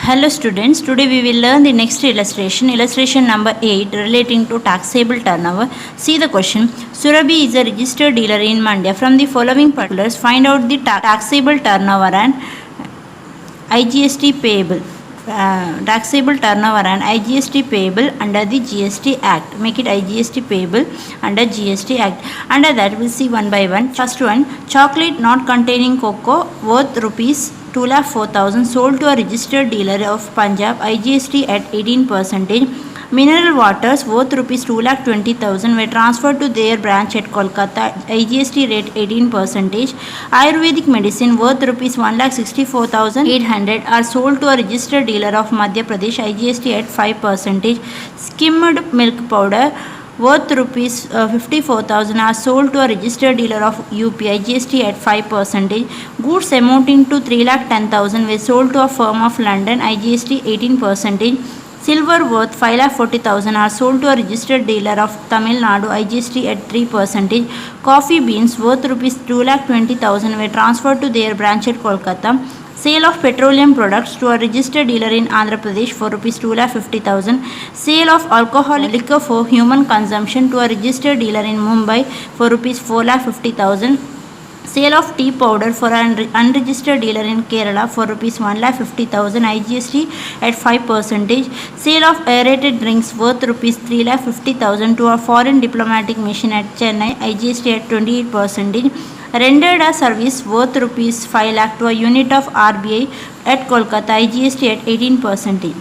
Hello students, today we will learn the next illustration, illustration number 8 relating to taxable turnover. See the question. Surabhi is a registered dealer in Mandya. From the following particulars, find out the taxable turnover and IGST payable. Taxable turnover and IGST payable under the GST Act. Make it IGST payable under GST Act. Under that, we'll see one by one. First one, chocolate not containing cocoa worth rupees 2,04,000 sold to a registered dealer of Punjab, IGST at 18%. Mineral waters worth rupees 2,20,000 were transferred to their branch at Kolkata, IGST rate 18%. Ayurvedic medicine worth rupees 1,64,800 are sold to a registered dealer of Madhya Pradesh, IGST at 5%. Skimmed milk powder worth rupees 54,000 are sold to a registered dealer of UP, IGST at 5%. Goods amounting to 3,10,000 were sold to a firm of London, IGST 18%. Silver worth 5,40,000 are sold to a registered dealer of Tamil Nadu, IGST at 3%. Coffee beans worth rupees 2,20,000 were transferred to their branch at Kolkata. Sale of petroleum products to a registered dealer in Andhra Pradesh for rupees 2,50,000. Sale of alcoholic liquor for human consumption to a registered dealer in Mumbai for rupees 4,50,000. Sale of tea powder for an unregistered dealer in Kerala for rupees 1,50,000, IGST at 5%. Sale of aerated drinks worth rupees 3,50,000 to a foreign diplomatic mission at Chennai, IGST at 28%. Rendered a service worth rupees 5 lakh to a unit of RBI at Kolkata, IGST at 18%.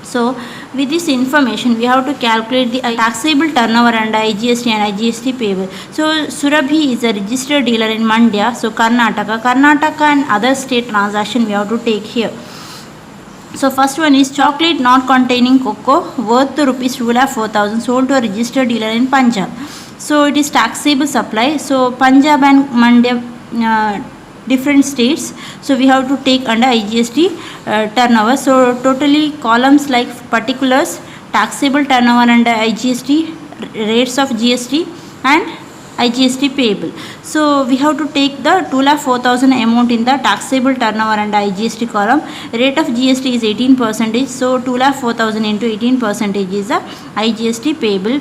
So, with this information, we have to calculate the taxable turnover under IGST and IGST payable. So, Surabhi is a registered dealer in Mandya, so Karnataka and other state transaction we have to take here. So, first one is chocolate not containing cocoa worth rupees 2,04,000 sold to a registered dealer in Punjab. So, it is taxable supply. So, Punjab and Mandya different states, so we have to take under IGST turnover. So totally columns like particulars, taxable turnover under IGST, rates of GST and IGST payable. So we have to take the 2,04,000 amount in the taxable turnover under IGST column. Rate of GST is 18%, so 2,04,000 into 18% is the IGST payable.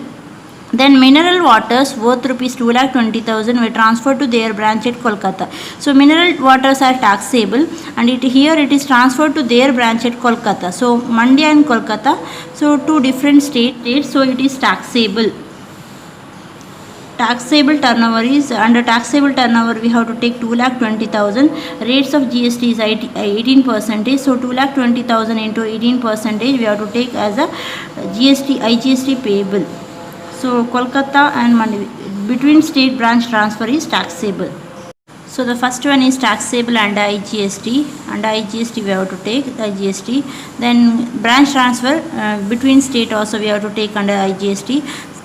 Then mineral waters worth rupees 2,20,000 were transferred to their branch at Kolkata. So mineral waters are taxable and here it is transferred to their branch at Kolkata. So Mandya and Kolkata, so two different states, so it is taxable. Taxable turnover is, under taxable turnover we have to take 2,20,000. Rates of GST is 18%, so 2,20,000 into 18% we have to take as a GST, IGST payable. So Kolkata and Mandya between state branch transfer is taxable. So the first one is taxable under IGST. Under IGST we have to take the IGST. Then branch transfer between state also we have to take under IGST.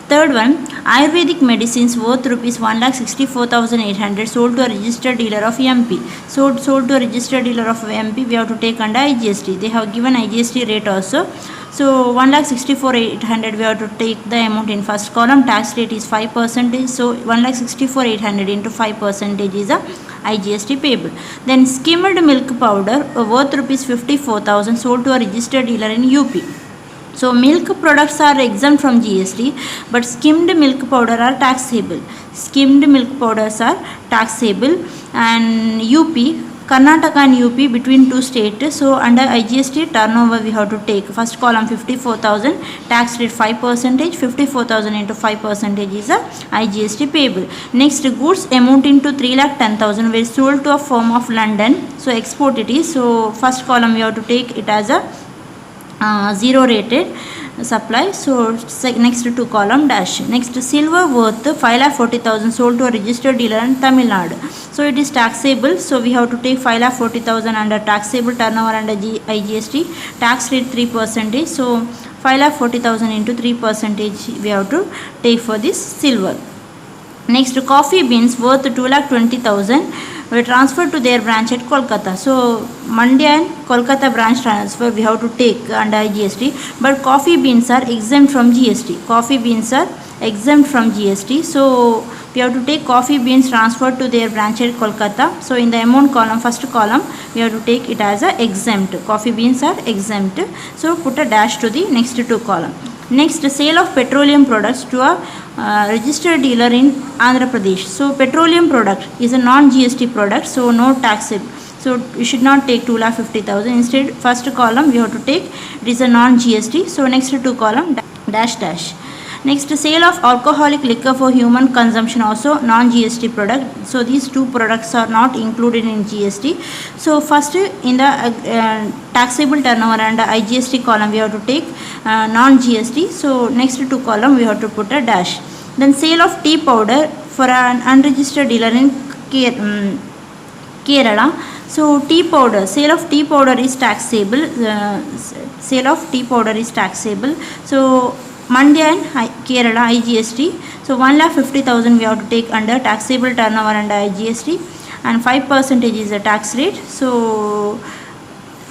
Third one, Ayurvedic medicines worth rupees 1,64,800 sold to a registered dealer of MP. Sold to a registered dealer of MP we have to take under IGST. They have given IGST rate also. So 1,64,800 we have to take the amount in first column. Tax rate is 5%. So 1,64,800 into 5% is a IGST payable. Then skimmed milk powder worth rupees 54,000 sold to a registered dealer in UP. So milk products are exempt from GST, but skimmed milk powder are taxable. Skimmed milk powders are taxable, and UP, Karnataka and UP between two states. So under IGST turnover we have to take first column 54,000, tax rate 5%, 54,000 into 5% is a IGST payable. Next, goods amounting to 3,10,000 were sold to a firm of London. So export it is. So first column we have to take it as a zero rated supply. So next two column dash. Next, silver worth 5,40,000 sold to a registered dealer in Tamil Nadu. So it is taxable. So we have to take 5,40,000 under taxable turnover under IGST. Tax rate 3%. So 5,40,000 into 3% we have to take for this silver. Next, coffee beans worth 2,20,000 were transferred to their branch at Kolkata. So Mandya and Kolkata branch transfer we have to take under IGST, but coffee beans are exempt from GST. Coffee beans are exempt from GST. So we have to take coffee beans transferred to their branch at Kolkata. So in the amount column, first column, we have to take it as a exempt. Coffee beans are exempt. So put a dash to the next two column. Next, sale of petroleum products to a registered dealer in Andhra Pradesh. So petroleum product is a non-GST product, so no taxable. So you should not take 2,50,000. Instead, first column we have to take it is a non-GST. So next two column dash dash. Next, sale of alcoholic liquor for human consumption, also non-GST product. So these two products are not included in GST. So first in the taxable turnover and IGST column we have to take non-GST. So next two column we have to put a dash. Then sale of tea powder for an unregistered dealer in Kerala. So tea powder, sale of tea powder is taxable. Sale of tea powder is taxable. So Mandya and Kerala IGST. So 1,50,000 we have to take under taxable turnover under IGST, and 5% is the tax rate. So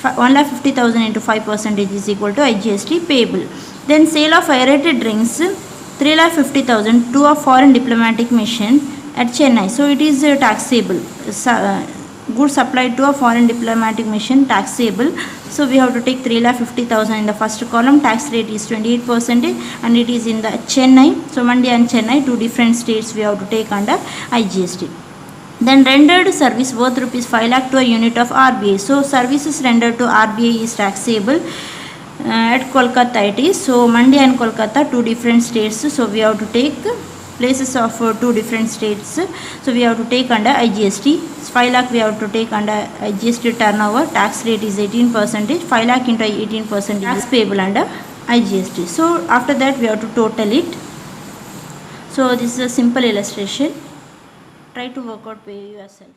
1,50,000 into 5% is equal to IGST payable. Then sale of aerated drinks 3,50,000 to a foreign diplomatic mission at Chennai. So it is taxable. Goods supplied to a foreign diplomatic mission taxable. So we have to take 3,50,000 in the first column. Tax rate is 28% and it is in the Chennai. So Mandya and Chennai, two different states we have to take under IGST. Then rendered service worth rupees 5 lakh to a unit of RBI. So services rendered to RBI is taxable. At Kolkata it is. So Mandya and Kolkata, two different states. So we have to take places of two different states. So we have to take under IGST. 5 lakh we have to take under IGST turnover. Tax rate is 18%. 5 lakh into 18% tax payable under IGST. So after that we have to total it. So this is a simple illustration. Try to work out pay yourself.